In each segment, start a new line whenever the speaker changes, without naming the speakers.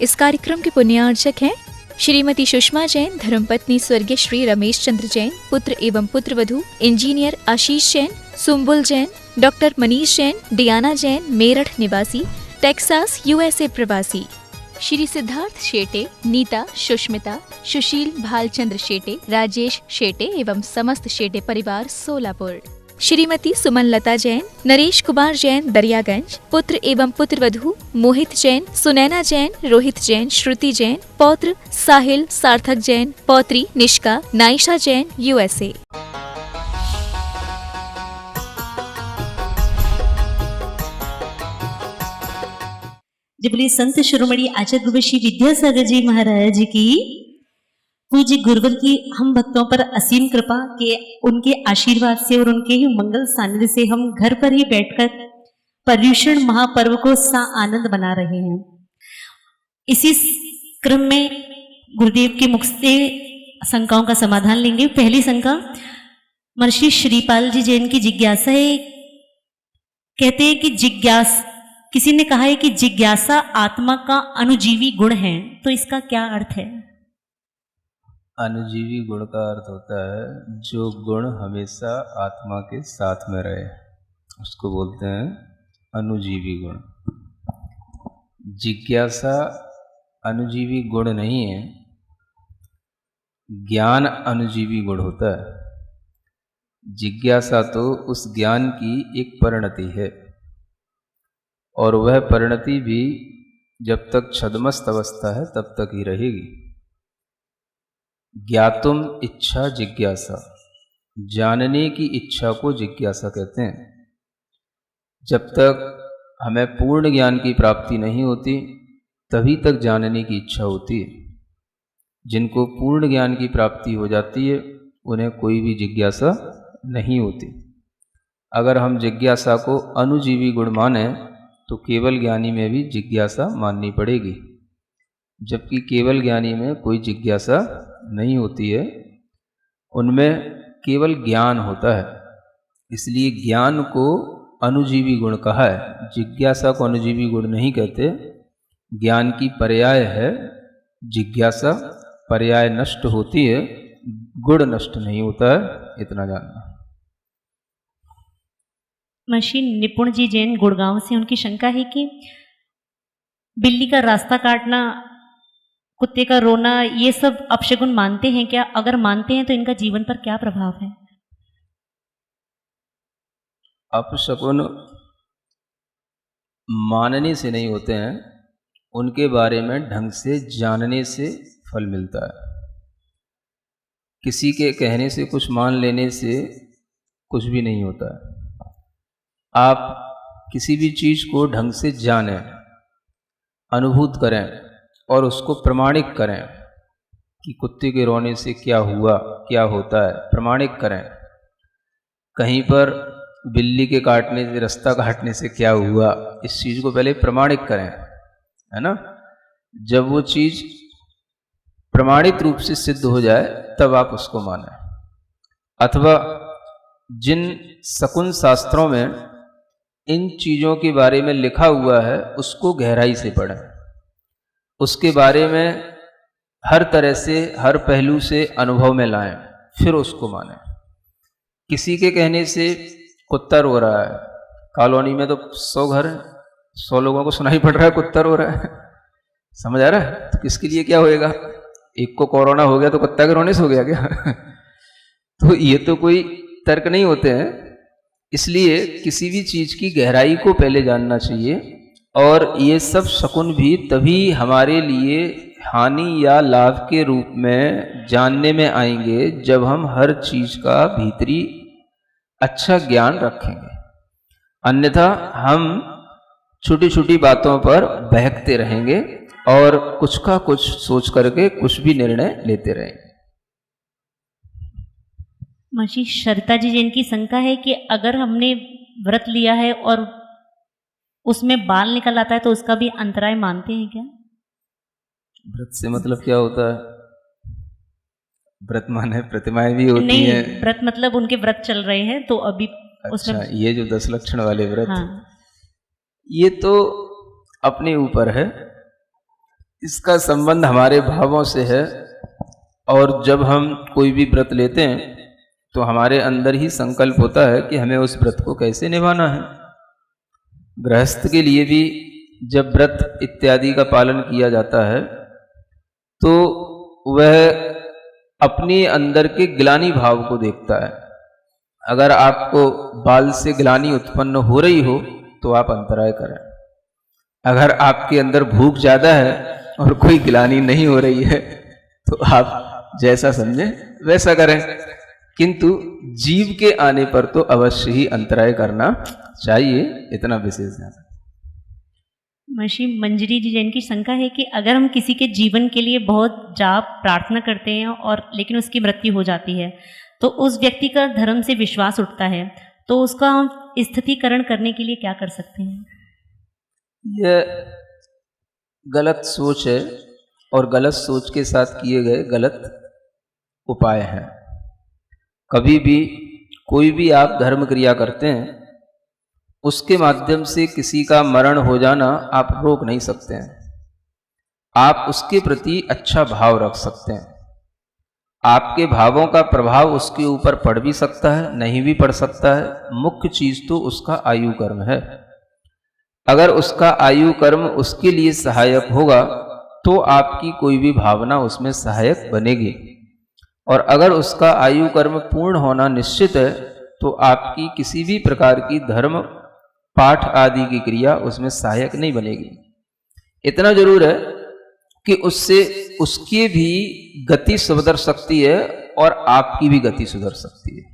इस कार्यक्रम के पुण्यार्चक हैं श्रीमती सुषमा जैन, धर्मपत्नी स्वर्गीय श्री रमेश चंद्र जैन, पुत्र एवं पुत्रवधू इंजीनियर आशीष जैन, सुम्बुल जैन, डॉक्टर मनीष जैन, डियाना जैन, मेरठ निवासी, टेक्सास यूएसए प्रवासी, श्री सिद्धार्थ शेटे, नीता, सुष्मिता, सुशील भालचंद्र शेटे, राजेश शेटे एवं समस्त शेटे परिवार सोलापुर, श्रीमती सुमन लता जैन, नरेश कुमार जैन दरियागंज, पुत्र एवं पुत्रवधू मोहित जैन, सुनैना जैन, रोहित जैन, श्रुति जैन, पौत्र साहिल सार्थक जैन, पौत्री निष्का, नाइशा जैन यूएसए।
जब बोलिए संत शिरोमणि आचार्य गुरु श्री विद्यासागर जी महाराज की पूज्य गुरुवर की हम भक्तों पर असीम कृपा के उनके आशीर्वाद से और उनके ही मंगल सानिध्य से हम घर पर ही बैठकर पर्युषण महापर्व को सा आनंद बना रहे हैं। इसी क्रम में गुरुदेव के मुख से शंकाओं का समाधान लेंगे। पहली शंका महर्षि श्रीपाल जी जैन की जिज्ञासा है। कहते हैं कि किसी ने कहा है कि जिज्ञासा आत्मा का अनुजीवी गुण है, तो इसका क्या अर्थ है?
अनुजीवी गुण का अर्थ होता है जो गुण हमेशा आत्मा के साथ में रहे, उसको बोलते हैं अनुजीवी गुण। जिज्ञासा अनुजीवी गुण नहीं है, ज्ञान अनुजीवी गुण होता है। जिज्ञासा तो उस ज्ञान की एक परिणति है और वह परिणति भी जब तक छद्मस्त अवस्था है तब तक ही रहेगी। ज्ञातुम इच्छा जिज्ञासा, जानने की इच्छा को जिज्ञासा कहते हैं। जब तक हमें पूर्ण ज्ञान की प्राप्ति नहीं होती तभी तक जानने की इच्छा होती है। जिनको पूर्ण ज्ञान की प्राप्ति हो जाती है उन्हें कोई भी जिज्ञासा नहीं होती। अगर हम जिज्ञासा को अनुजीवी गुण माने तो केवल ज्ञानी में भी जिज्ञासा माननी पड़ेगी, जबकि केवल ज्ञानी में कोई जिज्ञासा नहीं होती है, उनमें केवल ज्ञान होता है। इसलिए ज्ञान को अनुजीवी गुण कहा है, जिज्ञासा को अनुजीवी गुण नहीं कहते। ज्ञान की पर्याय है जिज्ञासा, पर्याय नष्ट होती है, गुण नष्ट नहीं होता है, इतना जानना।
महर्षि निपुण जी जैन गुड़गांव से, उनकी शंका है कि बिल्ली का रास्ता काटना, कुत्ते का रोना, ये सब अपशगुन मानते हैं क्या? अगर मानते हैं तो इनका जीवन पर क्या प्रभाव है?
अपशगुन मानने से नहीं होते हैं, उनके बारे में ढंग से जानने से फल मिलता है। किसी के कहने से कुछ मान लेने से कुछ भी नहीं होता है। आप किसी भी चीज़ को ढंग से जानें, अनुभूत करें और उसको प्रमाणिक करें कि कुत्ते के रोने से क्या हुआ, क्या होता है, प्रमाणिक करें। कहीं पर बिल्ली के काटने से, रास्ता काटने से क्या हुआ, इस चीज़ को पहले प्रमाणिक करें, है ना। जब वो चीज़ प्रमाणित रूप से सिद्ध हो जाए तब आप उसको मानें। अथवा जिन शकुन शास्त्रों में इन चीज़ों के बारे में लिखा हुआ है उसको गहराई से पढ़ें, उसके बारे में हर तरह से, हर पहलू से अनुभव में लाएं, फिर उसको मानें। किसी के कहने से कुत्ता रो रहा है, कॉलोनी में तो 100 घर हैं, 100 लोगों को सुनाई पड़ रहा है कुत्ता रो रहा है, समझ आ रहा है? तो किसके लिए क्या होएगा? एक को कोरोना हो गया तो कुत्ता के रोने से हो गया क्या? तो ये तो कोई तर्क नहीं होते हैं। इसलिए किसी भी चीज़ की गहराई को पहले जानना चाहिए, और ये सब शकुन भी तभी हमारे लिए हानि या लाभ के रूप में जानने में आएंगे जब हम हर चीज़ का भीतरी अच्छा ज्ञान रखेंगे। अन्यथा हम छोटी छोटी बातों पर बहकते रहेंगे और कुछ का कुछ सोच करके कुछ भी निर्णय लेते रहेंगे।
महर्षि शरिता जी जिनकी शंका है कि अगर हमने व्रत लिया है और उसमें बाल निकल आता है तो उसका भी अंतराय मानते हैं क्या?
व्रत से मतलब क्या होता है? व्रत माने प्रतिमाएं भी होती हैं।
नहीं, व्रत मतलब उनके व्रत चल रहे हैं तो अभी
अच्छा,
उसमें
ये जो 10 लक्षण वाले व्रत,
हाँ।
ये तो अपने ऊपर है। इसका संबंध हमारे भावों से है। और जब हम कोई भी व्रत लेते हैं तो हमारे अंदर ही संकल्प होता है कि हमें उस व्रत को कैसे निभाना है। गृहस्थ के लिए भी जब व्रत इत्यादि का पालन किया जाता है तो वह अपने अंदर के ग्लानि भाव को देखता है। अगर आपको बाल से ग्लानि उत्पन्न हो रही हो तो आप अंतराय करें। अगर आपके अंदर भूख ज्यादा है और कोई ग्लानि नहीं हो रही है तो आप जैसा समझें वैसा करें, किंतु जीव के आने पर तो अवश्य ही अंतराय करना चाहिए, इतना विशेष ध्यान।
महर्षि मंजरी जी जैन की शंका है कि अगर हम किसी के जीवन के लिए बहुत जाप प्रार्थना करते हैं और लेकिन उसकी मृत्यु हो जाती है तो उस व्यक्ति का धर्म से विश्वास उठता है, तो उसका हम स्थितिकरण करने के लिए क्या कर सकते हैं?
यह गलत सोच है और गलत सोच के साथ किए गए गलत उपाय हैं। कभी भी कोई भी आप धर्म क्रिया करते हैं उसके माध्यम से किसी का मरण हो जाना आप रोक नहीं सकते हैं। आप उसके प्रति अच्छा भाव रख सकते हैं। आपके भावों का प्रभाव उसके ऊपर पड़ भी सकता है, नहीं भी पड़ सकता है। मुख्य चीज तो उसका आयु कर्म है। अगर उसका आयु कर्म उसके लिए सहायक होगा तो आपकी कोई भी भावना उसमें सहायक बनेगी, और अगर उसका आयु कर्म पूर्ण होना निश्चित है तो आपकी किसी भी प्रकार की धर्म पाठ आदि की क्रिया उसमें सहायक नहीं बनेगी। इतना जरूर है कि उससे उसकी भी गति सुधर सकती है और आपकी भी गति सुधर सकती है।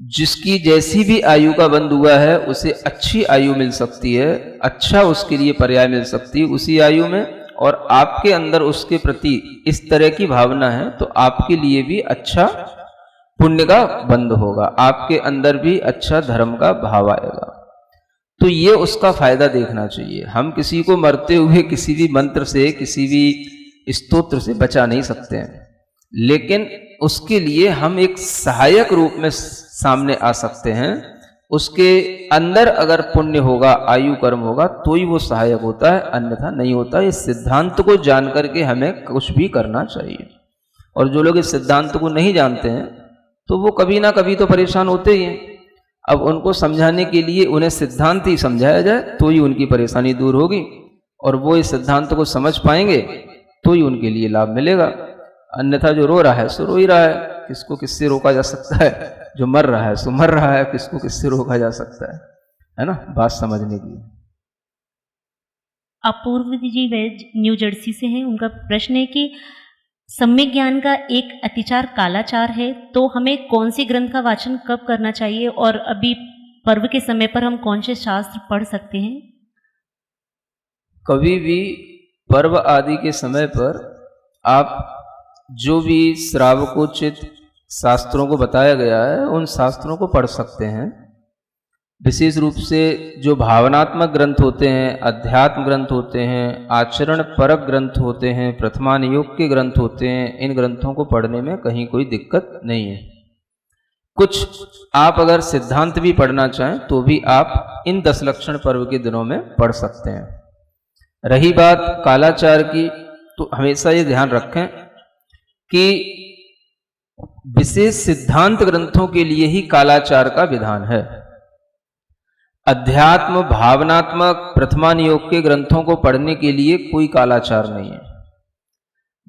जिसकी जैसी भी आयु का बंध हुआ है उसे अच्छी आयु मिल सकती है, अच्छा उसके लिए पर्याय मिल सकती है उसी आयु में, और आपके अंदर उसके प्रति इस तरह की भावना है तो आपके लिए भी अच्छा पुण्य का बंध होगा, आपके अंदर भी अच्छा धर्म का भाव आएगा। तो ये उसका फायदा देखना चाहिए। हम किसी को मरते हुए किसी भी मंत्र से, किसी भी स्तोत्र से बचा नहीं सकते हैं, लेकिन उसके लिए हम एक सहायक रूप में सामने आ सकते हैं। उसके अंदर अगर पुण्य होगा, आयु कर्म होगा तो ही वो सहायक होता है, अन्यथा नहीं होता। इस सिद्धांत को जान करके हमें कुछ भी करना चाहिए। और जो लोग इस सिद्धांत को नहीं जानते हैं तो वो कभी ना कभी तो परेशान होते ही हैं। अब उनको समझाने के लिए उन्हें सिद्धांत ही समझाया जाए तो ही उनकी परेशानी दूर होगी, और वो इस सिद्धांत को समझ पाएंगे तो ही उनके लिए लाभ मिलेगा। अन्यथा जो रो रहा है सो रो ही रहा है, किसको किससे रोका जा सकता है? जो मर रहा है सो मर रहा है, किसको किससे रोका जा सकता है ना? बात समझने की।
अपूर्व जी वैज न्यू जर्सी से हैं। उनका प्रश्न है कि सम्यक ज्ञान का एक अतिचार कालाचार है, तो हमें कौन सी ग्रंथ का वाचन कब करना चाहिए और अभी पर्व के समय पर हम कौन से शास्त्र पढ़ सकते हैं?
कभी भी पर्व आदि के समय पर आप जो भी श्रावकोचित शास्त्रों को बताया गया है उन शास्त्रों को पढ़ सकते हैं। विशेष रूप से जो भावनात्मक ग्रंथ होते हैं, अध्यात्म ग्रंथ होते हैं, आचरण परक ग्रंथ होते हैं, प्रथमान योग के ग्रंथ होते हैं, इन ग्रंथों को पढ़ने में कहीं कोई दिक्कत नहीं है। कुछ आप अगर सिद्धांत भी पढ़ना चाहें तो भी आप इन 10 लक्षण पर्व के दिनों में पढ़ सकते हैं। रही बात कालाचार की, तो हमेशा ये ध्यान रखें कि विशेष सिद्धांत ग्रंथों के लिए ही कालाचार का विधान है। अध्यात्म, भावनात्मक, प्रथमान योग के ग्रंथों को पढ़ने के लिए कोई कालाचार नहीं है।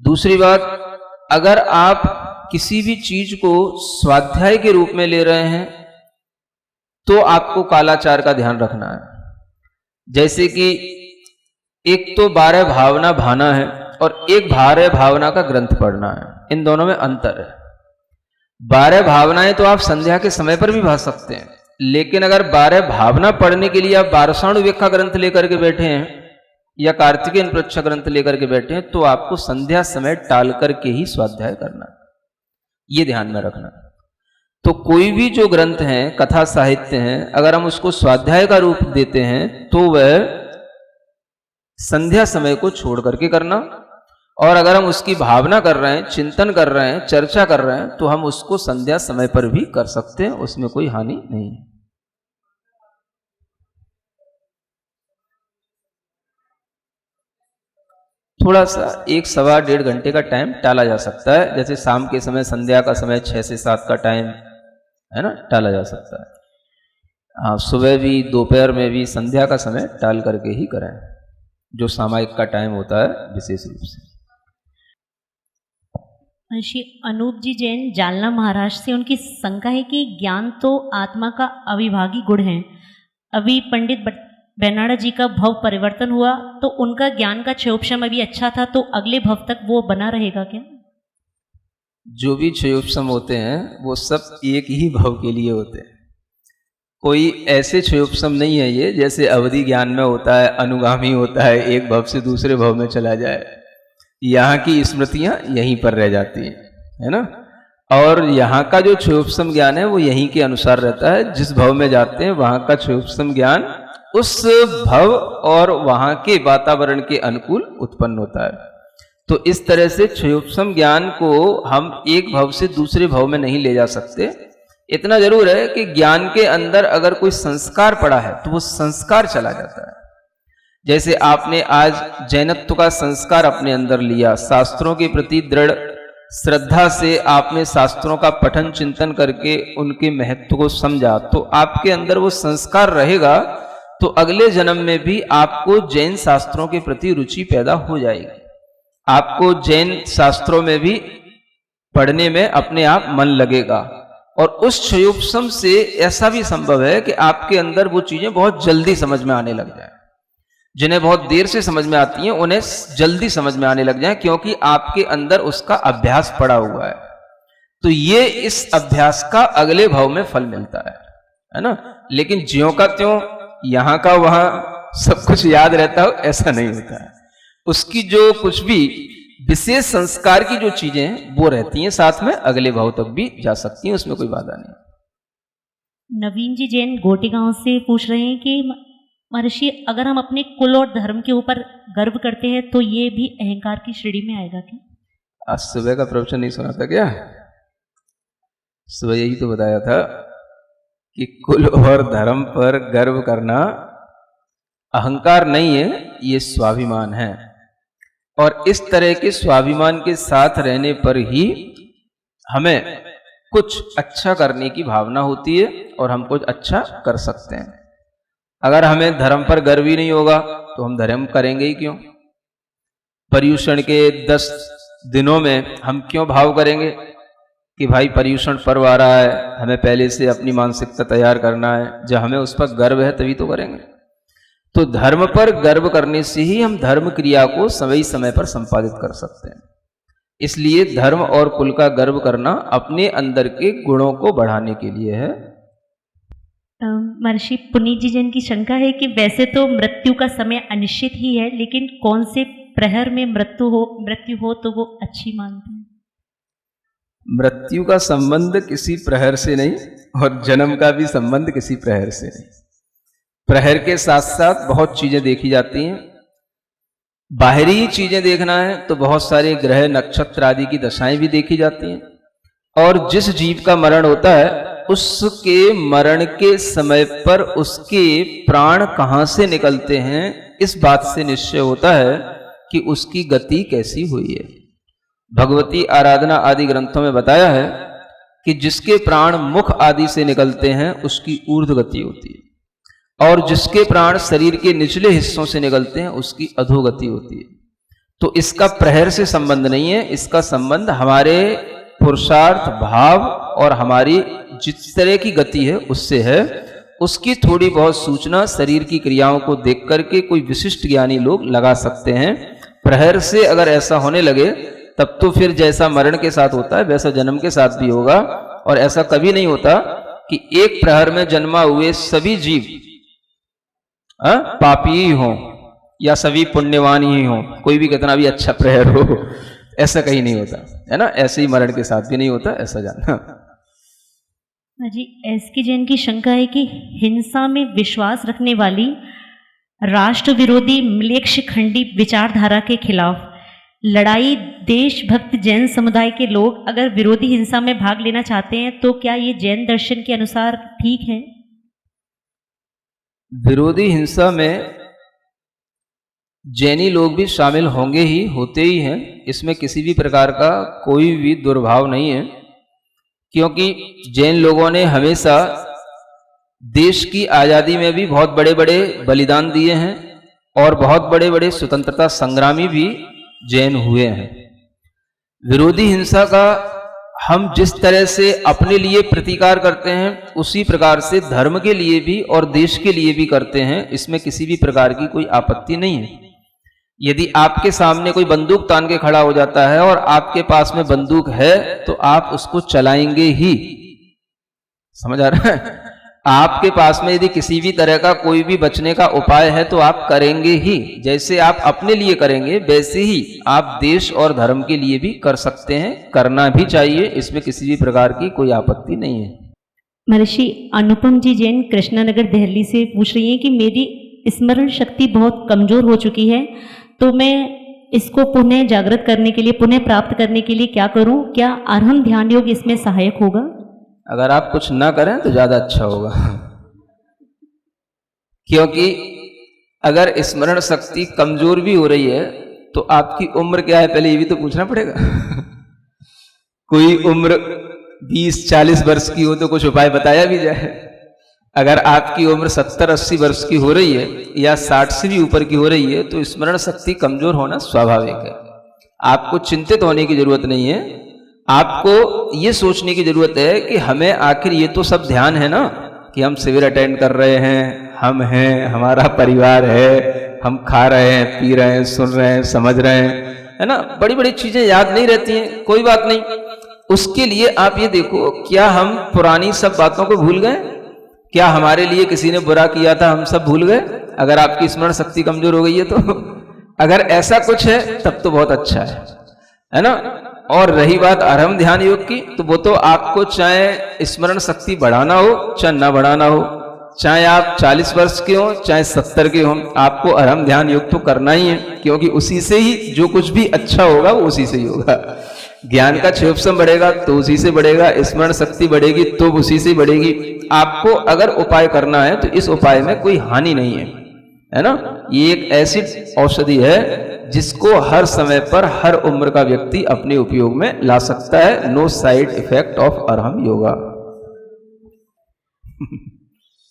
दूसरी बात, अगर आप किसी भी चीज को स्वाध्याय के रूप में ले रहे हैं तो आपको कालाचार का ध्यान रखना है। जैसे कि एक तो 12 भावना भाना है और एक 12 भावना का ग्रंथ पढ़ना है, इन दोनों में अंतर है। 12 भावनाएं तो आप संध्या के समय पर भी भा सकते हैं, लेकिन अगर 12 भावना पढ़ने के लिए आप बारसाणुवेक्षा ग्रंथ लेकर के बैठे हैं या कार्तिकेय पृच्छा ग्रंथ लेकर के बैठे हैं तो आपको संध्या समय टाल करके ही स्वाध्याय करना, ये ध्यान में रखना। तो कोई भी जो ग्रंथ हैं, कथा साहित्य हैं, अगर हम उसको स्वाध्याय का रूप देते हैं तो वह संध्या समय को छोड़ करके करना, और अगर हम उसकी भावना कर रहे हैं, चिंतन कर रहे हैं, चर्चा कर रहे हैं तो हम उसको संध्या समय पर भी कर सकते हैं, उसमें कोई हानि नहीं है। थोड़ा सा 1-1.25 घंटे का टाइम टाला जा सकता है। जैसे शाम के समय, संध्या का समय 6 से 7 का टाइम है ना, टाला जा सकता है। हाँ, सुबह भी, दोपहर में भी, संध्या का समय टाल करके ही करें, जो सामायिक का टाइम होता है विशेष रूप से।
श्री अनूप जी जैन जालना महाराष्ट्र से, उनकी शंका है कि ज्ञान तो आत्मा का अविभागी गुण है। अभी पंडित बेनाड़ा जी का भव परिवर्तन हुआ तो उनका ज्ञान का क्षयोपशम अभी अच्छा था, तो अगले भव तक वो बना रहेगा क्या?
जो भी क्षयोपशम होते हैं वो सब एक ही भव के लिए होते हैं। कोई ऐसे क्षयोपशम नहीं है ये जैसे अवधि ज्ञान में होता है, अनुगामी होता है, एक भव से दूसरे भव में चला जाए। यहाँ की स्मृतियाँ यहीं पर रह जाती हैं, है ना। और यहाँ का जो क्षयोपशम ज्ञान है वो यहीं के अनुसार रहता है। जिस भव में जाते हैं वहाँ का क्षयोपशम ज्ञान उस भव और वहाँ के वातावरण के अनुकूल उत्पन्न होता है। तो इस तरह से क्षयोपशम ज्ञान को हम एक भव से दूसरे भव में नहीं ले जा सकते। इतना जरूर है कि ज्ञान के अंदर अगर कोई संस्कार पड़ा है तो वो संस्कार चला जाता है। जैसे आपने आज जैनत्व का संस्कार अपने अंदर लिया, शास्त्रों के प्रति दृढ़ श्रद्धा से आपने शास्त्रों का पठन चिंतन करके उनके महत्व को समझा, तो आपके अंदर वो संस्कार रहेगा। तो अगले जन्म में भी आपको जैन शास्त्रों के प्रति रुचि पैदा हो जाएगी। आपको जैन शास्त्रों में भी पढ़ने में अपने आप मन लगेगा। और उस क्षयोपशम से ऐसा भी संभव है कि आपके अंदर वो चीजें बहुत जल्दी समझ में आने लग जाए। जिन्हें बहुत देर से समझ में आती हैं उन्हें जल्दी समझ में आने लग जाए, क्योंकि आपके अंदर उसका अभ्यास पड़ा हुआ है। तो ये इस अभ्यास का अगले भाव में फल मिलता है ना। लेकिन ज्यों का त्यों यहां का वहां सब कुछ याद रहता हो ऐसा नहीं होता है। उसकी जो कुछ भी विशेष संस्कार की जो चीजें हैं वो रहती हैं साथ में, अगले भाव तक भी जा सकती हैं, उसमें कोई बाधा नहीं।
नवीन जी जैन गोटी गांव से पूछ रहे हैं कि महर्षि, अगर हम अपने कुल और धर्म के ऊपर गर्व करते हैं तो ये भी अहंकार की श्रेणी में आएगा क्या?
आज सुबह का प्रवचन नहीं सुना था क्या? सुबह यही तो बताया था कि कुल और धर्म पर गर्व करना अहंकार नहीं है, ये स्वाभिमान है। और इस तरह के स्वाभिमान के साथ रहने पर ही हमें कुछ अच्छा करने की भावना होती है और हम कुछ अच्छा कर सकते हैं। अगर हमें धर्म पर गर्व ही नहीं होगा तो हम धर्म करेंगे ही क्यों? पर्युषण के 10 दिनों में हम क्यों भाव करेंगे कि भाई पर्युषण पर्व आ रहा है, हमें पहले से अपनी मानसिकता तैयार करना है? जब हमें उस पर गर्व है तभी तो करेंगे। तो धर्म पर गर्व करने से ही हम धर्म क्रिया को समय समय पर संपादित कर सकते हैं। इसलिए धर्म और कुल का गर्व करना अपने अंदर के गुणों को बढ़ाने के लिए है।
महर्षि पुनीत जी जैन की शंका है कि वैसे तो मृत्यु का समय अनिश्चित ही है, लेकिन कौन से प्रहर में मृत्यु हो तो वो अच्छी मानते हैं?
मृत्यु का संबंध किसी प्रहर से नहीं और जन्म का भी संबंध किसी प्रहर से नहीं। प्रहर के साथ साथ बहुत चीजें देखी जाती हैं। बाहरी चीजें देखना है तो बहुत सारे ग्रह नक्षत्र आदि की दशाएं भी देखी जाती हैं। और जिस जीव का मरण होता है उसके मरण के समय पर उसके प्राण कहां से निकलते हैं, इस बात से निश्चय होता है कि उसकी गति कैसी हुई है। भगवती आराधना आदि ग्रंथों में बताया है कि जिसके प्राण मुख आदि से निकलते हैं उसकी ऊर्ध्व गति होती है, और जिसके प्राण शरीर के निचले हिस्सों से निकलते हैं उसकी अधोगति होती है। तो इसका प्रहर से संबंध नहीं है, इसका संबंध हमारे पुरुषार्थ भाव और हमारी जिस तरह की गति है उससे है। उसकी थोड़ी बहुत सूचना शरीर की क्रियाओं को देख करके कोई विशिष्ट ज्ञानी लोग लगा सकते हैं। प्रहर से अगर ऐसा होने लगे तब तो फिर जैसा मरण के साथ होता है वैसा जन्म के साथ भी होगा। और ऐसा कभी नहीं होता कि एक प्रहर में जन्मा हुए सभी जीव पापी ही हों या सभी पुण्यवान ही हों, कोई भी कितना भी अच्छा प्रहर हो, ऐसा कहीं नहीं होता है ना। ऐसे ही मरण के साथ भी नहीं होता, ऐसा जानना।
जी एसके जैन की शंका है कि हिंसा में विश्वास रखने वाली राष्ट्र विरोधी म्लेच्छखंडी विचारधारा के खिलाफ लड़ाई देशभक्त जैन समुदाय के लोग अगर विरोधी हिंसा में भाग लेना चाहते हैं तो क्या ये जैन दर्शन के अनुसार ठीक है?
विरोधी हिंसा में जैनी लोग भी शामिल होंगे ही, होते ही हैं, इसमें किसी भी प्रकार का कोई भी दुर्भाव नहीं है, क्योंकि जैन लोगों ने हमेशा देश की आज़ादी में भी बहुत बड़े बड़े बलिदान दिए हैं और बहुत बड़े बड़े स्वतंत्रता संग्रामी भी जैन हुए हैं। विरोधी हिंसा का हम जिस तरह से अपने लिए प्रतिकार करते हैं उसी प्रकार से धर्म के लिए भी और देश के लिए भी करते हैं, इसमें किसी भी प्रकार की कोई आपत्ति नहीं है। यदि आपके सामने कोई बंदूक तान के खड़ा हो जाता है और आपके पास में बंदूक है तो आप उसको चलाएंगे ही, समझ आ रहा है? आपके पास में यदि किसी भी तरह का कोई भी बचने का उपाय है तो आप करेंगे ही। जैसे आप अपने लिए करेंगे वैसे ही आप देश और धर्म के लिए भी कर सकते हैं, करना भी चाहिए, इसमें किसी भी प्रकार की कोई आपत्ति नहीं है।
महर्षि अनुपम जी जैन कृष्णानगर दिल्ली से पूछ रही हैं कि मेरी स्मरण शक्ति बहुत कमजोर हो चुकी है, तो मैं इसको पुनः जागृत करने के लिए, पुनः प्राप्त करने के लिए क्या करूं? क्या अर्हम ध्यान योग इसमें सहायक होगा?
अगर आप कुछ ना करें तो ज्यादा अच्छा होगा, क्योंकि अगर स्मरण शक्ति कमजोर भी हो रही है तो आपकी उम्र क्या है पहले ये भी तो पूछना पड़ेगा। कोई उम्र 20-40 वर्ष की हो तो कुछ उपाय बताया भी जाए। अगर आपकी उम्र 70-80 वर्ष की हो रही है या 60 से भी ऊपर की हो रही है तो स्मरण शक्ति कमजोर होना स्वाभाविक है। आपको चिंतित होने की जरूरत नहीं है, आपको ये सोचने की जरूरत है कि हमें आखिर ये तो सब ध्यान है ना कि हम शिविर अटेंड कर रहे हैं, हम हैं, हमारा परिवार है, हम खा रहे हैं, पी रहे हैं, सुन रहे हैं, समझ रहे हैं, है ना। बड़ी बड़ी चीजें याद नहीं रहती हैं, कोई बात नहीं। उसके लिए आप ये देखो, क्या हम पुरानी सब बातों को भूल गए? क्या हमारे लिए किसी ने बुरा किया था हम सब भूल गए? अगर आपकी स्मरण शक्ति कमजोर हो गई है तो अगर ऐसा कुछ है तब तो बहुत अच्छा है ना। और रही बात आरंभ ध्यान योग की, तो वो तो आपको चाहे स्मरण शक्ति बढ़ाना हो चाहे ना बढ़ाना हो, चाहे आप 40 वर्ष के हो चाहे 70 के हो, आपको आरंभ ध्यान योग तो करना ही है, क्योंकि उसी से ही जो कुछ भी अच्छा होगा वो उसी से ही होगा। ज्ञान का क्षेत्रफल बढ़ेगा तो उसी से बढ़ेगा, स्मरण शक्ति बढ़ेगी तो उसी से बढ़ेगी। आपको अगर उपाय करना है तो इस उपाय में कोई हानि नहीं है ना। ये एक ऐसी औषधि है जिसको हर समय पर हर उम्र का व्यक्ति अपने उपयोग में ला सकता है। No side effect of Arham yoga.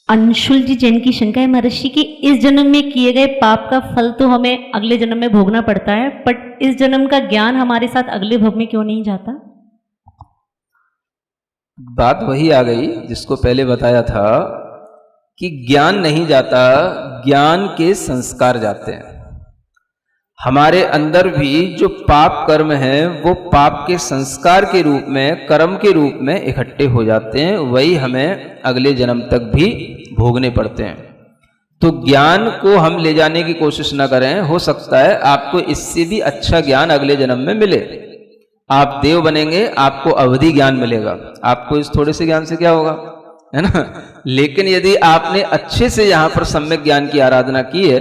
Anshul ji Jain की शंका है महर्षि की, इस जन्म में किए गए पाप का फल तो हमें अगले जन्म में भोगना पड़ता है, बट इस जन्म का ज्ञान हमारे साथ अगले भव में क्यों नहीं जाता?
बात वही आ गई जिसको पहले बताया था कि ज्ञान नहीं जाता, ज्ञान के संस्कार जाते हैं। हमारे अंदर भी जो पाप कर्म है वो पाप के संस्कार के रूप में, कर्म के रूप में इकट्ठे हो जाते हैं, वही हमें अगले जन्म तक भी भोगने पड़ते हैं। तो ज्ञान को हम ले जाने की कोशिश ना करें, हो सकता है आपको इससे भी अच्छा ज्ञान अगले जन्म में मिले। आप देव बनेंगे, आपको अवधि ज्ञान मिलेगा, आपको इस थोड़े से ज्ञान से क्या होगा, है ना। लेकिन यदि आपने अच्छे से यहाँ पर सम्यक ज्ञान की आराधना की है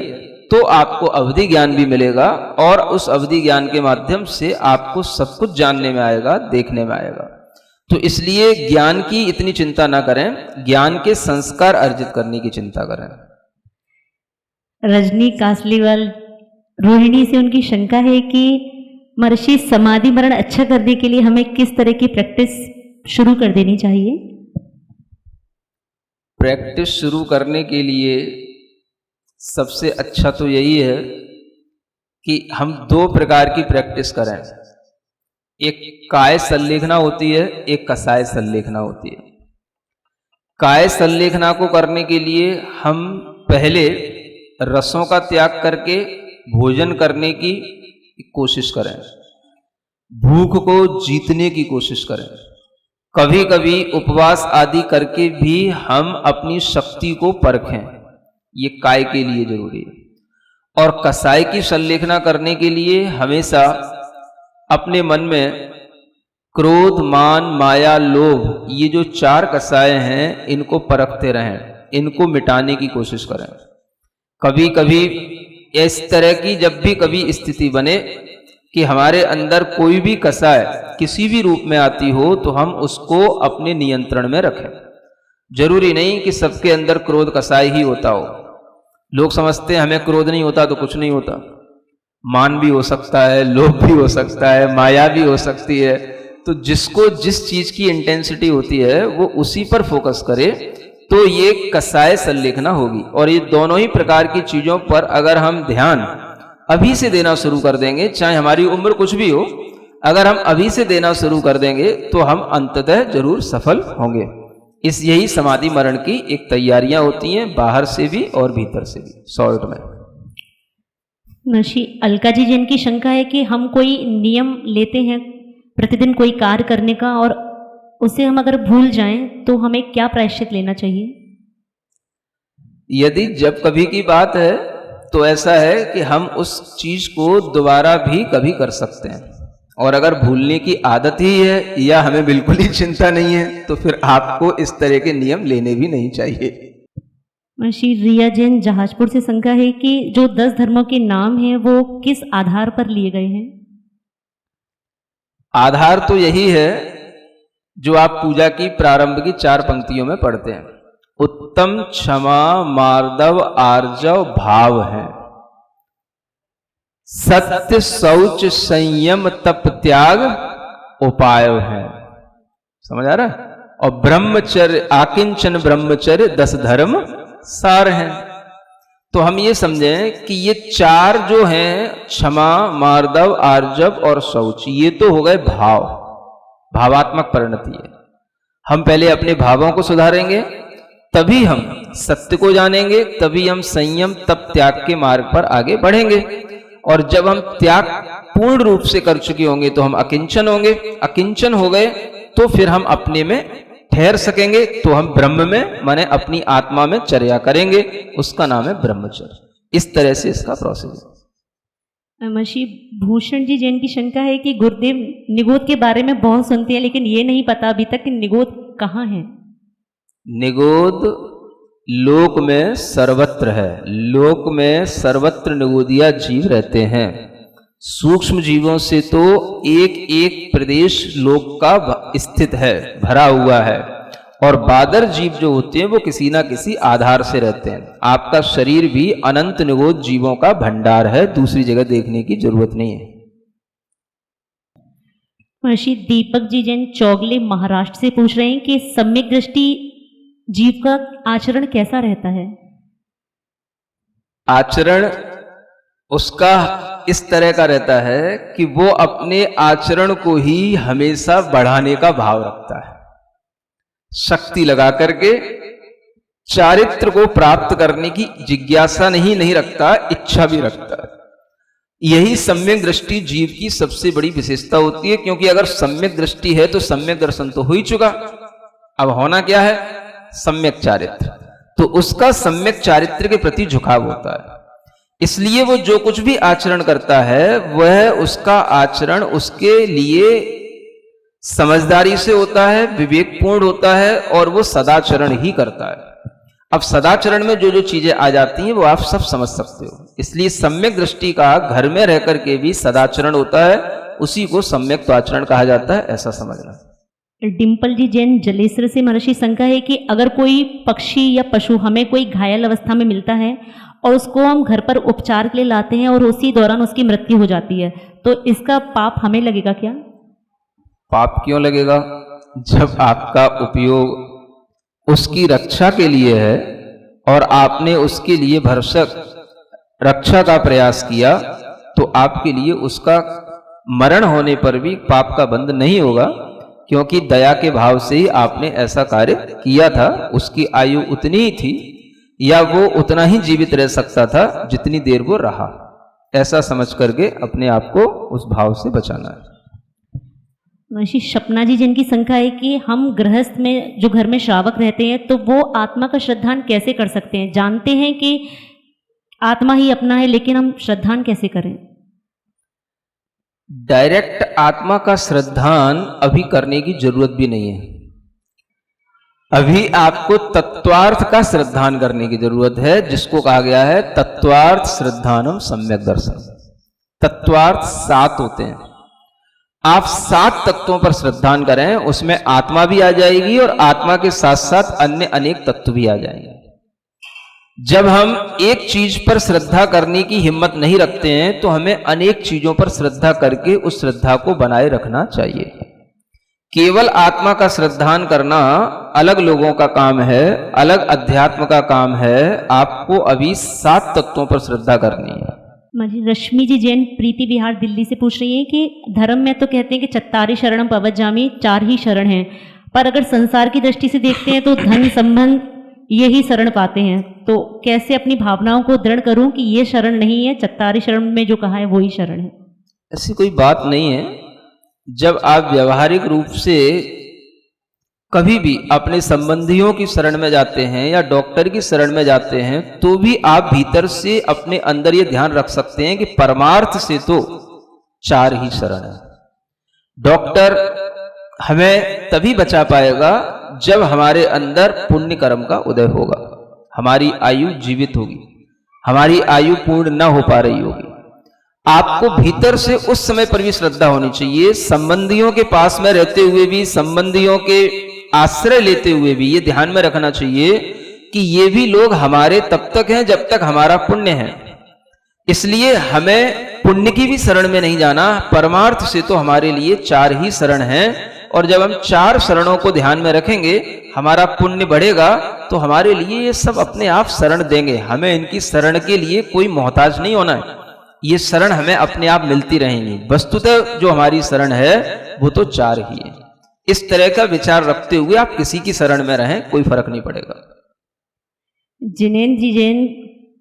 तो आपको अवधि ज्ञान भी मिलेगा, और उस अवधि ज्ञान के माध्यम से आपको सब कुछ जानने में आएगा, देखने में आएगा। तो इसलिए ज्ञान की इतनी चिंता ना करें, ज्ञान के संस्कार अर्जित करने की चिंता करें।
रजनी कासलीवाल रोहिणी से उनकी शंका है कि महर्षि समाधि मरण अच्छा करने के लिए हमें किस तरह की प्रैक्टिस शुरू कर देनी चाहिए?
प्रैक्टिस शुरू करने के लिए सबसे अच्छा तो यही है कि हम 2 प्रकार की प्रैक्टिस करें। एक काय संलेखना होती है, एक कसाय संलेखना होती है। काय संलेखना को करने के लिए हम पहले रसों का त्याग करके भोजन करने की कोशिश करें, भूख को जीतने की कोशिश करें। कभी कभी उपवास आदि करके भी हम अपनी शक्ति को परखें, ये काय के लिए जरूरी है। और कसाय की संलेखना करने के लिए हमेशा अपने मन में क्रोध, मान, माया, लोभ, ये जो 4 कसाय हैं इनको परखते रहें, इनको मिटाने की कोशिश करें। कभी कभी इस तरह की जब भी कभी स्थिति बने कि हमारे अंदर कोई भी कसाय किसी भी रूप में आती हो तो हम उसको अपने नियंत्रण में रखें। जरूरी नहीं कि सबके अंदर क्रोध कसाय ही होता हो। लोग समझते हैं हमें क्रोध नहीं होता तो कुछ नहीं होता, मान भी हो सकता है, लोभ भी हो सकता है, माया भी हो सकती है। तो जिसको जिस चीज की इंटेंसिटी होती है वो उसी पर फोकस करे तो ये कसाय संलेखना होगी। और ये दोनों ही प्रकार की चीजों पर अगर हम ध्यान अभी से देना शुरू कर देंगे, चाहे हमारी उम्र कुछ भी हो, अगर हम अभी से देना शुरू कर देंगे तो हम अंततः जरूर सफल होंगे। यही समाधि मरण की एक तैयारियां होती हैं, बाहर से भी और भीतर से भी। शॉर्ट में
महर्षि अलका जी जिनकी शंका है कि हम कोई नियम लेते हैं प्रतिदिन कोई कार्य करने का और उसे हम अगर भूल जाएं तो हमें क्या प्रायश्चित लेना चाहिए?
यदि जब कभी की बात है तो ऐसा है कि हम उस चीज को दोबारा भी कभी कर सकते हैं, और अगर भूलने की आदत ही है या हमें बिल्कुल ही चिंता नहीं है तो फिर आपको इस तरह के नियम लेने भी नहीं चाहिए।
महर्षि रिया जैन जहाजपुर से शंका है कि जो 10 धर्मों के नाम हैं वो किस आधार पर लिए गए हैं?
आधार तो यही है जो आप पूजा की प्रारंभ की 4 पंक्तियों में पढ़ते हैं। उत्तम, क्षमा, मार्दव, आर्जव, भाव है। सत्य, शौच, संयम, तप, त्याग उपाय है। समझ आ रहा है? और ब्रह्मचर्य, आकिंचन ब्रह्मचर्य 10 धर्म सार हैं। तो हम ये समझें कि ये 4 जो हैं, क्षमा, मार्दव, आर्जव और शौच, ये तो हो गए भाव, भावात्मक परिणति है। हम पहले अपने भावों को सुधारेंगे, तभी हम सत्य को जानेंगे, तभी हम संयम तप त्याग के मार्ग पर आगे बढ़ेंगे। और जब हम त्याग पूर्ण रूप से कर चुके होंगे तो हम अकिंचन होंगे। अकिंचन हो गए तो फिर हम अपने में ठहर सकेंगे, तो हम ब्रह्म में माने अपनी आत्मा में चर्या करेंगे, उसका नाम है ब्रह्मचर्य। इस तरह से इसका प्रोसेस है।
महर्षि भूषण जी जैन की शंका है कि गुरुदेव निगोद के बारे में बहुत सुनते हैं लेकिन ये नहीं पता अभी तक कि निगोद कहाँ है।
निगोद लोक में सर्वत्र है। लोक में सर्वत्र निगोदिया जीव रहते हैं। सूक्ष्म जीवों से तो एक एक प्रदेश लोक का स्थित है, भरा हुआ है। और बादर जीव जो होते हैं वो किसी ना किसी आधार से रहते हैं। आपका शरीर भी अनंत निगोद जीवों का भंडार है, दूसरी जगह देखने की जरूरत नहीं है।
महर्षि दीपक जी जैन चौगले महाराष्ट्र से पूछ रहे हैं कि सम्यक दृष्टि जीव का आचरण कैसा रहता है?
आचरण उसका इस तरह का रहता है कि वो अपने आचरण को ही हमेशा बढ़ाने का भाव रखता है, शक्ति लगा करके चारित्र को प्राप्त करने की जिज्ञासा नहीं रखता, इच्छा भी रखता है। यही सम्यक दृष्टि जीव की सबसे बड़ी विशेषता होती है, क्योंकि अगर सम्यक दृष्टि है तो सम्यक दर्शन तो हो ही चुका। अब होना क्या है? सम्यक चारित्र। तो उसका सम्यक चारित्र के प्रति झुकाव होता है, इसलिए वो जो कुछ भी आचरण करता है वह उसका आचरण उसके लिए समझदारी से होता है, विवेकपूर्ण होता है, और वो सदाचरण ही करता है। अब सदाचरण में जो जो चीजें आ जाती हैं वो आप सब समझ सकते हो। इसलिए सम्यक दृष्टि का घर में रह करके भी सदाचरण होता है, उसी को सम्यक तो आचरण कहा जाता है, ऐसा समझना।
डिम्पल जी जैन जलेश्वर से महर्षि शंका है कि अगर कोई पक्षी या पशु हमें कोई घायल अवस्था में मिलता है और उसको हम घर पर उपचार के लिए लाते हैं और उसी दौरान उसकी मृत्यु हो जाती है, तो इसका पाप हमें लगेगा क्या?
पाप क्यों लगेगा? जब आपका उपयोग उसकी रक्षा के लिए है और आपने उसके लिए भरसक रक्षा का प्रयास किया, तो आपके लिए उसका मरण होने पर भी पाप का बंध नहीं होगा, क्योंकि दया के भाव से ही आपने ऐसा कार्य किया था। उसकी आयु उतनी ही थी या वो उतना ही जीवित रह सकता था जितनी देर वो रहा। ऐसा समझ करके अपने आप को उस भाव से बचाना है।
महर्षि सपना जी जिनकी शंका है कि हम गृहस्थ में जो घर में श्रावक रहते हैं तो वो आत्मा का श्रद्धान कैसे कर सकते हैं? जानते हैं कि आत्मा ही अपना है, लेकिन हम श्रद्धान कैसे करें?
डायरेक्ट आत्मा का श्रद्धान अभी करने की जरूरत भी नहीं है। अभी आपको तत्वार्थ का श्रद्धान करने की जरूरत है, जिसको कहा गया है तत्वार्थ श्रद्धानम सम्यक दर्शन। तत्वार्थ 7 होते हैं। आप 7 तत्वों पर श्रद्धान करें, उसमें आत्मा भी आ जाएगी और आत्मा के साथ साथ अन्य अनेक तत्व भी आ जाएंगे। जब हम एक चीज पर श्रद्धा करने की हिम्मत नहीं रखते हैं तो हमें अनेक चीजों पर श्रद्धा करके उस श्रद्धा को बनाए रखना चाहिए। केवल आत्मा का श्रद्धान करना अलग लोगों का काम है, अलग अध्यात्म का काम है। आपको अभी 7 तत्वों पर श्रद्धा करनी है।
रश्मि जी जैन प्रीति विहार दिल्ली से पूछ रही हैं कि धर्म में तो कहते हैं कि चत्तारि शरणम पवज्जामि, 4 ही शरण हैं, पर अगर संसार की दृष्टि से देखते हैं तो धन संबंध यही शरण पाते हैं, तो कैसे अपनी भावनाओं को दृढ़ करूं कि ये शरण नहीं है, चत्तारि शरण में जो कहा है वही शरण है?
ऐसी कोई बात नहीं है। जब आप व्यवहारिक रूप से कभी भी अपने संबंधियों की शरण में जाते हैं या डॉक्टर की शरण में जाते हैं तो भी आप भीतर से अपने अंदर ये ध्यान रख सकते हैं कि परमार्थ से तो 4 ही शरण है। डॉक्टर हमें तभी बचा पाएगा जब हमारे अंदर पुण्य कर्म का उदय होगा, हमारी आयु जीवित होगी, हमारी आयु पूर्ण न हो पा रही होगी। आपको भीतर से उस समय पर भी श्रद्धा होनी चाहिए। संबंधियों के पास में रहते हुए भी, संबंधियों के आश्रय लेते हुए भी ये ध्यान में रखना चाहिए कि ये भी लोग हमारे तब तक हैं जब तक हमारा पुण्य है। इसलिए हमें पुण्य की भी शरण में नहीं जाना। परमार्थ से तो हमारे लिए 4 ही शरण हैं, और जब हम 4 शरणों को ध्यान में रखेंगे, हमारा पुण्य बढ़ेगा तो हमारे लिए ये सब अपने आप शरण देंगे। हमें इनकी शरण के लिए कोई मोहताज नहीं होना है, ये शरण हमें अपने आप मिलती रहेंगी। वस्तुतः जो हमारी शरण है वो तो 4 ही है। इस तरह का विचार रखते हुए आप किसी की शरण में रहें, कोई फर्क नहीं पड़ेगा।
जिनेन्द्र जी जैन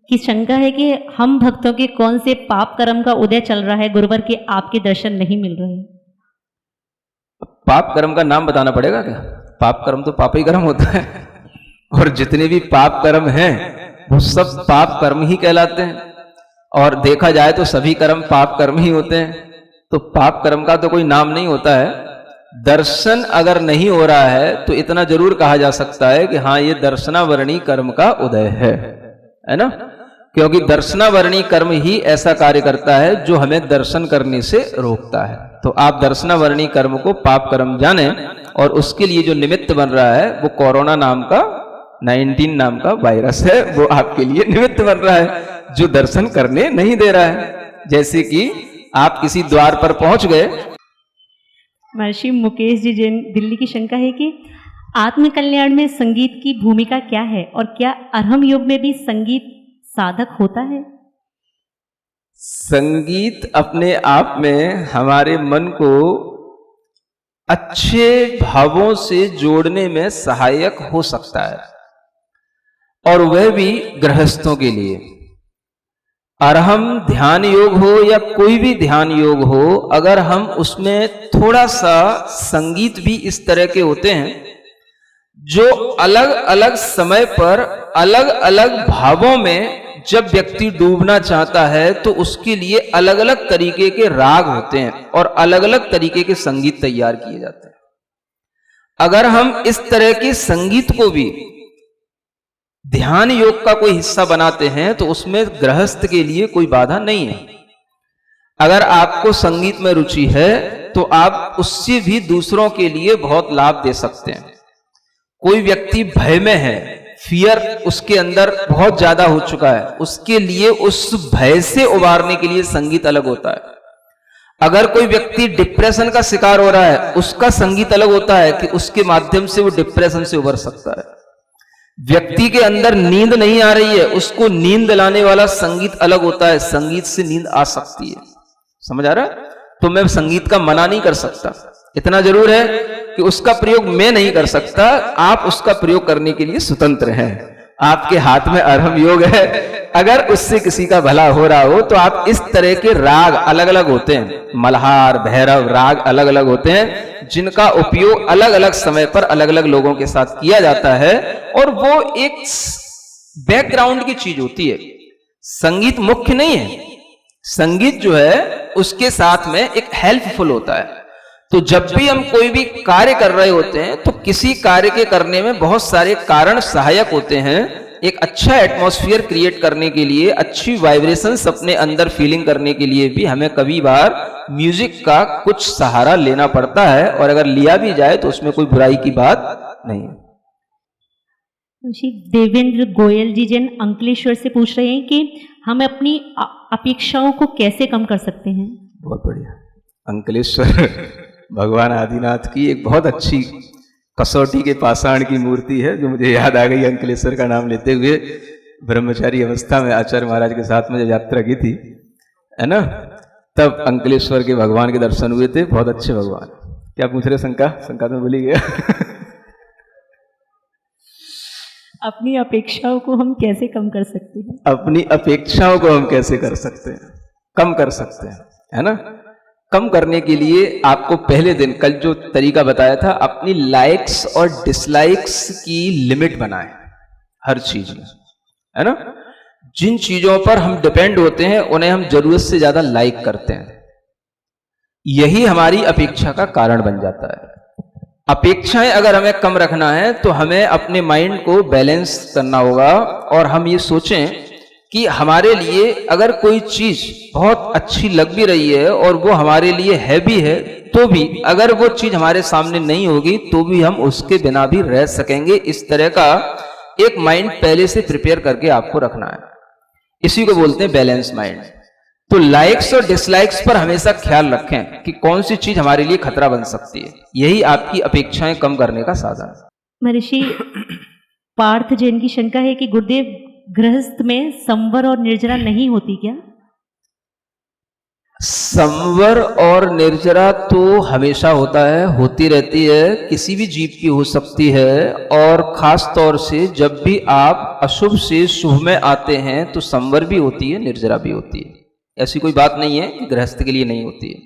की शंका है कि हम भक्तों के कौन से पाप कर्म का उदय चल रहा है, गुरुवर के आपके दर्शन नहीं मिल रहे?
पाप कर्म का नाम बताना पड़ेगा क्या? पाप कर्म तो पाप ही कर्म होता है, और जितने भी पाप कर्म हैं वो सब पाप कर्म ही कहलाते हैं। और देखा जाए तो सभी कर्म पाप कर्म ही होते हैं, तो पाप कर्म का तो कोई नाम नहीं होता है। दर्शन अगर नहीं हो रहा है तो इतना जरूर कहा जा सकता है कि हाँ, ये दर्शनावरणी कर्म का उदय है ना? क्योंकि दर्शनावरणी कर्म ही ऐसा कार्य करता है जो हमें दर्शन करने से रोकता है। तो आप दर्शनावरणी कर्म को पाप कर्म जाने, और उसके लिए जो निमित्त बन रहा है वो कोरोना नाम का 19 नाम का वायरस है, वो आपके लिए निमित्त बन रहा है जो दर्शन करने नहीं दे रहा है। जैसे कि आप किसी द्वार पर पहुंच गए।
महर्षि मुकेश जी जैन दिल्ली की शंका है कि आत्म कल्याण में संगीत की भूमिका क्या है, और क्या अरहम योग में भी संगीत साधक होता है?
संगीत अपने आप में हमारे मन को अच्छे भावों से जोड़ने में सहायक हो सकता है, और वह भी गृहस्थों के लिए। अरहम ध्यान योग हो या कोई भी ध्यान योग हो, अगर हम उसमें थोड़ा सा संगीत भी इस तरह के होते हैं जो अलग अलग समय पर अलग अलग भावों में जब व्यक्ति डूबना चाहता है तो उसके लिए अलग अलग तरीके के राग होते हैं और अलग अलग तरीके के संगीत तैयार किए जाते हैं। अगर हम इस तरह के संगीत को भी ध्यान योग का कोई हिस्सा बनाते हैं तो उसमें गृहस्थ के लिए कोई बाधा नहीं है। अगर आपको संगीत में रुचि है तो आप उससे भी दूसरों के लिए बहुत लाभ दे सकते हैं। कोई व्यक्ति भय में है, फियर उसके अंदर बहुत ज्यादा हो चुका है, उसके लिए उस भय से उबारने के लिए संगीत अलग होता है। अगर कोई व्यक्ति डिप्रेशन का शिकार हो रहा है, उसका संगीत अलग होता है कि उसके माध्यम से वो डिप्रेशन से उबर सकता है। व्यक्ति के अंदर नींद नहीं आ रही है, उसको नींद लाने वाला संगीत अलग होता है, संगीत से नींद आ सकती है। समझ आ रहा है? तो मैं संगीत का मना नहीं कर सकता, इतना जरूर है कि उसका प्रयोग मैं नहीं कर सकता, आप उसका प्रयोग करने के लिए स्वतंत्र हैं। आपके हाथ में अरहम योग है, अगर उससे किसी का भला हो रहा हो तो आप इस तरह के राग अलग अलग होते हैं, मल्हार भैरव राग अलग अलग होते हैं जिनका उपयोग अलग अलग समय पर अलग अलग लोगों के साथ किया जाता है, और वो एक बैकग्राउंड की चीज होती है। संगीत मुख्य नहीं है, संगीत जो है उसके साथ में एक हेल्पफुल होता है। तो जब भी हम कोई भी कार्य कर रहे होते हैं तो किसी कार्य के करने में बहुत सारे कारण सहायक होते हैं। एक अच्छा एटमॉस्फेयर क्रिएट करने के लिए, अच्छी वाइब्रेशंस अपने अंदर फीलिंग करने के लिए भी हमें कभी बार म्यूजिक का कुछ सहारा लेना पड़ता है, और अगर लिया भी जाए तो उसमें कोई बुराई की बात नहीं है।
श्री देवेंद्र गोयल जी जैन अंकलेश्वर से पूछ रहे हैं कि हम अपनी अपेक्षाओं को कैसे कम कर सकते हैं।
बहुत बढ़िया। अंकलेश्वर भगवान आदिनाथ की एक बहुत अच्छी कसौटी के पाषाण की मूर्ति है जो मुझे याद आ गई। अंकलेश्वर का नाम लेते हुए ब्रह्मचारी अवस्था में आचार्य महाराज के साथ में जब यात्रा की थी, है ना, तब अंकलेश्वर के भगवान के दर्शन हुए थे। बहुत अच्छे भगवान। क्या पूछ रहे? शंका तो भूल ही गया।
अपनी अपेक्षाओं को हम कैसे कम कर सकते हैं?
अपनी अपेक्षाओं को हम कैसे कर सकते हैं, कम कर सकते हैं, है ना। कम करने के लिए आपको पहले दिन कल जो तरीका बताया था, अपनी लाइक्स और डिसलाइक्स की लिमिट बनाएं हर चीज में, है ना। जिन चीजों पर हम डिपेंड होते हैं उन्हें हम जरूरत से ज्यादा लाइक करते हैं, यही हमारी अपेक्षा का कारण बन जाता है। अपेक्षाएं अगर हमें कम रखना है तो हमें अपने माइंड को बैलेंस करना होगा और हम ये सोचें कि हमारे लिए अगर कोई चीज बहुत अच्छी लग भी रही है और वो हमारे लिए है भी है, तो भी अगर वो चीज हमारे सामने नहीं होगी तो भी हम उसके बिना भी रह सकेंगे। इस तरह का एक माइंड पहले से प्रिपेयर करके आपको रखना है। इसी को बोलते हैं बैलेंस माइंड। तो लाइक्स और डिसलाइक्स पर हमेशा ख्याल रखें कि कौन सी चीज हमारे लिए खतरा बन सकती है। यही आपकी अपेक्षाएं कम करने का साधन है।
महर्षि पार्थ जैन की शंका है कि गुरुदेव, गृहस्थ में संवर और निर्जरा नहीं होती क्या?
संवर और निर्जरा तो हमेशा होता है, होती रहती है, किसी भी जीव की हो सकती है। और खास तौर से जब भी आप अशुभ से शुभ में आते हैं तो संवर भी होती है, निर्जरा भी होती है। ऐसी कोई बात नहीं है कि गृहस्थ के लिए नहीं होती है।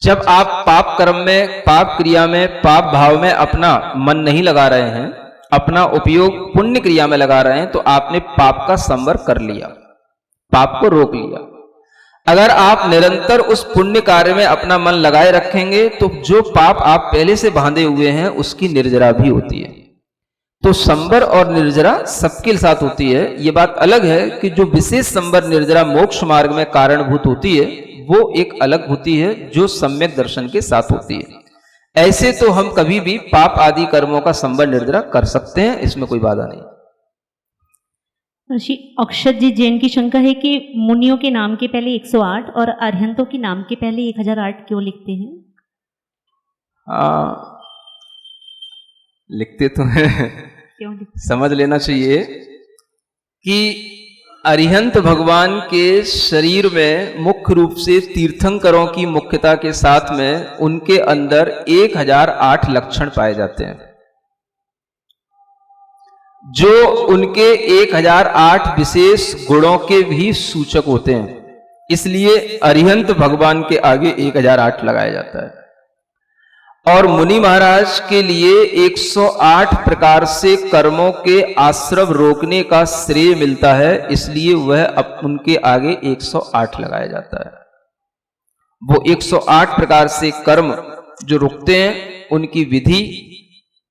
जब आप पाप कर्म में, पाप क्रिया में, पाप भाव में अपना मन नहीं लगा रहे हैं, अपना उपयोग पुण्य क्रिया में लगा रहे हैं, तो आपने पाप का संवर कर लिया, पाप को रोक लिया। अगर आप निरंतर उस पुण्य कार्य में अपना मन लगाए रखेंगे तो जो पाप आप पहले से बांधे हुए हैं उसकी निर्जरा भी होती है। तो संवर और निर्जरा सबके साथ होती है। ये बात अलग है कि जो विशेष संवर निर्जरा मोक्ष मार्ग में कारणभूत होती है वो एक अलग होती है जो सम्यक दर्शन के साथ होती है। ऐसे तो हम कभी भी पाप आदि कर्मों का संवर निर्जरा कर सकते हैं, इसमें कोई बाधा नहीं।
ऋषि अक्षत जी जैन की शंका है कि मुनियों के नाम के पहले 108 और अरहंतों के नाम के पहले 1008 क्यों लिखते हैं?
लिखते तो हैं,
क्यों लिखते?
समझ लेना चाहिए कि अरिहंत भगवान के शरीर में मुख्य रूप से तीर्थंकरों की मुख्यता के साथ में उनके अंदर 1008 लक्षण पाए जाते हैं, जो उनके 1008 विशेष गुणों के भी सूचक होते हैं। इसलिए अरिहंत भगवान के आगे 1008 लगाया जाता है। और मुनि महाराज के लिए 108 प्रकार से कर्मों के आश्रव रोकने का श्रेय मिलता है, इसलिए वह उनके आगे 108 लगाया जाता है। वो 108 प्रकार से कर्म जो रुकते हैं उनकी विधि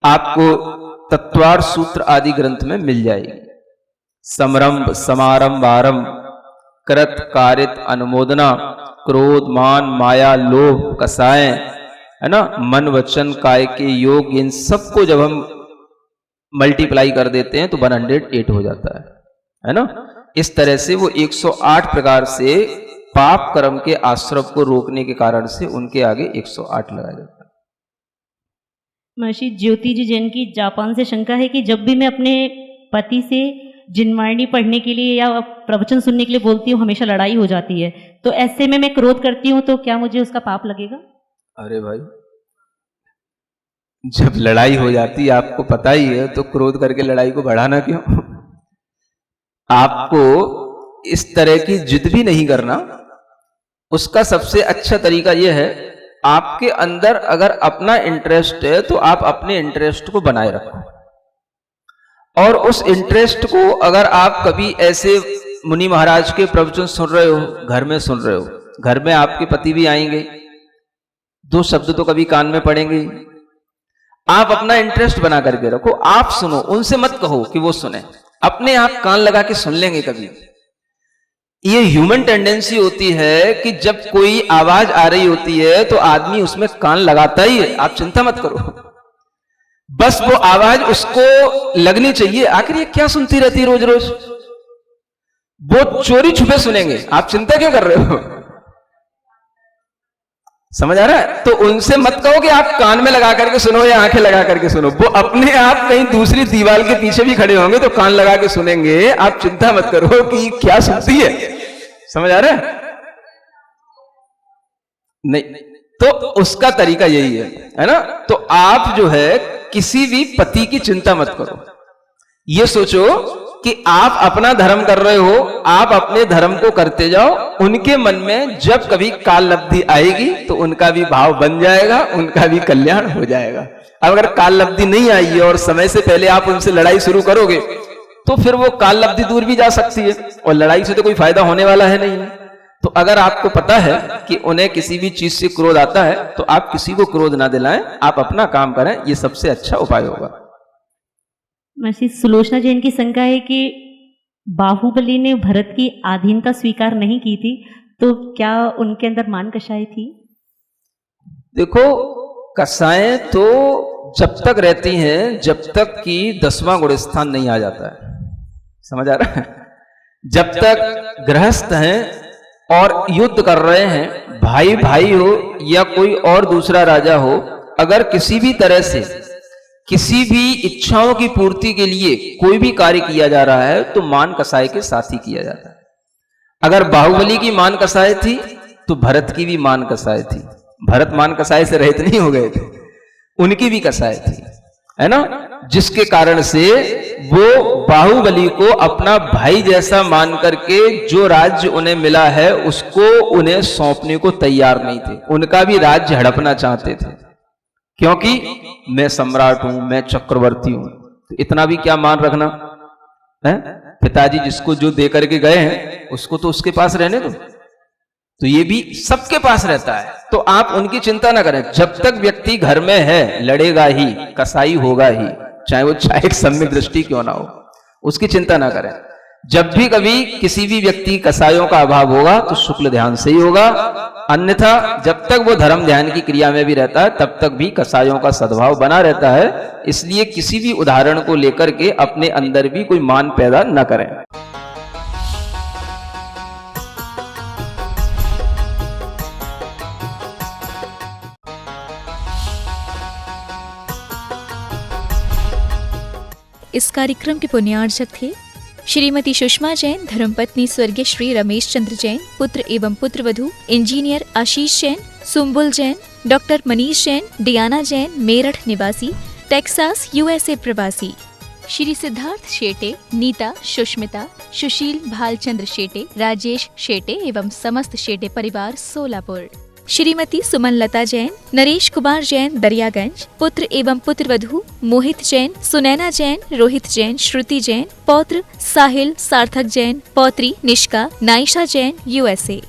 आपको तत्वार सूत्र आदि ग्रंथ में मिल जाएगी। समरंभ समारंभ आरंभ कृत कारित अनुमोदना क्रोध मान माया लोभ कसाय, है ना, मन वचन काय के योग, इन सबको जब हम मल्टीप्लाई कर देते हैं तो 108 हो जाता है ना। इस तरह से वो 108 प्रकार से पाप कर्म के आश्रव को रोकने के कारण से उनके आगे 108 लगाया जाता है।
महर्षि ज्योति जी जैन की जापान से शंका है कि जब भी मैं अपने पति से जिनवाणी पढ़ने के लिए या प्रवचन सुनने के लिए बोलती हूँ हमेशा लड़ाई हो जाती है, तो ऐसे में मैं क्रोध करती हूँ तो क्या मुझे उसका पाप लगेगा?
अरे भाई, जब लड़ाई हो जाती है आपको पता ही है, तो क्रोध करके लड़ाई को बढ़ाना क्यों? आपको इस तरह की जिद भी नहीं करना। उसका सबसे अच्छा तरीका यह है, आपके अंदर अगर अपना इंटरेस्ट है तो आप अपने इंटरेस्ट को बनाए रखो, और उस इंटरेस्ट को अगर आप कभी ऐसे मुनि महाराज के प्रवचन सुन रहे हो, घर में सुन रहे हो, घर में आपके पति भी आएंगे, 2 शब्द तो कभी कान में पड़ेंगे, आप अपना इंटरेस्ट बना करके रखो, आप सुनो, उनसे मत कहो कि वो सुने, अपने आप कान लगा के सुन लेंगे कभी। ये ह्यूमन टेंडेंसी होती है कि जब कोई आवाज आ रही होती है तो आदमी उसमें कान लगाता ही है, आप चिंता मत करो। बस वो आवाज उसको लगनी चाहिए, आखिर ये क्या सुनती रहती है रोज रोज, वो चोरी छुपे सुनेंगे, आप चिंता क्यों कर रहे हो? समझ आ रहा है? तो उनसे मत कहो कि आप कान में लगा करके सुनो या आंखें लगा करके सुनो, वो अपने आप कहीं दूसरी दीवार के पीछे भी खड़े होंगे तो कान लगा के सुनेंगे, आप चिंता मत करो कि क्या सुनती है। समझ आ रहा है? नहीं, तो उसका तरीका यही है ना? तो आप जो है किसी भी पति की चिंता मत करो, ये सोचो कि आप अपना धर्म कर रहे हो, आप अपने धर्म को करते जाओ, उनके मन में जब कभी काल लब्धि आएगी तो उनका भी भाव बन जाएगा, उनका भी कल्याण हो जाएगा। अब अगर काल लब्धि नहीं आई है और समय से पहले आप उनसे लड़ाई शुरू करोगे तो फिर वो काल लब्धि दूर भी जा सकती है और लड़ाई से तो कोई फायदा होने वाला है नहीं। तो अगर आपको पता है कि उन्हें किसी भी चीज से क्रोध आता है तो आप किसी को क्रोध ना दिलाएं, आप अपना काम करें, ये सबसे अच्छा उपाय होगा।
महर्षि सुलोचना जैन की शंका है कि बाहुबली ने भरत की आधीनता स्वीकार नहीं की थी, तो क्या उनके अंदर मान कषाय थी?
देखो, कषायें तो जब तक रहती हैं जब तक कि 10वां गुणस्थान नहीं आ जाता है। समझ आ रहा है? जब तक गृहस्थ हैं और युद्ध कर रहे हैं, भाई भाई हो या कोई और दूसरा राजा हो, अगर किसी भी तरह से किसी भी इच्छाओं की पूर्ति के लिए कोई भी कार्य किया जा रहा है तो मान कसाय के साथ ही किया जाता है। अगर बाहुबली की मान कसाय थी तो भरत की भी मान कसाय थी। भरत मान कसाय से रहित नहीं हो गए थे, उनकी भी कसाय थी, है ना? जिसके कारण से वो बाहुबली को अपना भाई जैसा मान करके जो राज्य उन्हें मिला है उसको उन्हें सौंपने को तैयार नहीं थे। उनका भी राज्य हड़पना चाहते थे, क्योंकि मैं सम्राट हूं, मैं चक्रवर्ती हूं। तो इतना भी क्या मान रखना है? पिताजी जिसको जो दे करके गए हैं उसको तो उसके पास रहने दो, तो ये भी सबके पास रहता है। तो आप उनकी चिंता ना करें, जब तक व्यक्ति घर में है लड़ेगा ही, कसाई होगा ही, चाहे वो एक सम्यक दृष्टि क्यों ना हो, उसकी चिंता ना करें। जब भी कभी किसी भी व्यक्ति कसायों का अभाव होगा तो शुक्ल ध्यान से ही होगा, अन्यथा जब तक वो धर्म ध्यान की क्रिया में भी रहता है तब तक भी कसायों का सद्भाव बना रहता है। इसलिए किसी भी उदाहरण को लेकर के अपने अंदर भी कोई मान पैदा न करें।
इस कार्यक्रम के पुण्यार्चक थे श्रीमती सुषमा जैन, धर्मपत्नी स्वर्गीय श्री रमेश चंद्र जैन, पुत्र एवं पुत्रवधू इंजीनियर आशीष जैन, सुम्बुल जैन, डॉक्टर मनीष जैन, डियाना जैन, मेरठ निवासी, टेक्सास यूएसए प्रवासी, श्री सिद्धार्थ शेटे, नीता, सुष्मिता, सुशील भालचंद्र शेटे, राजेश शेटे एवं समस्त शेटे परिवार सोलापुर, श्रीमती सुमन लता जैन, नरेश कुमार जैन दरियागंज, पुत्र एवं पुत्रवधू मोहित जैन, सुनैना जैन, रोहित जैन, श्रुति जैन, पौत्र साहिल सार्थक जैन, पौत्री निष्का नाइशा जैन यूएसए।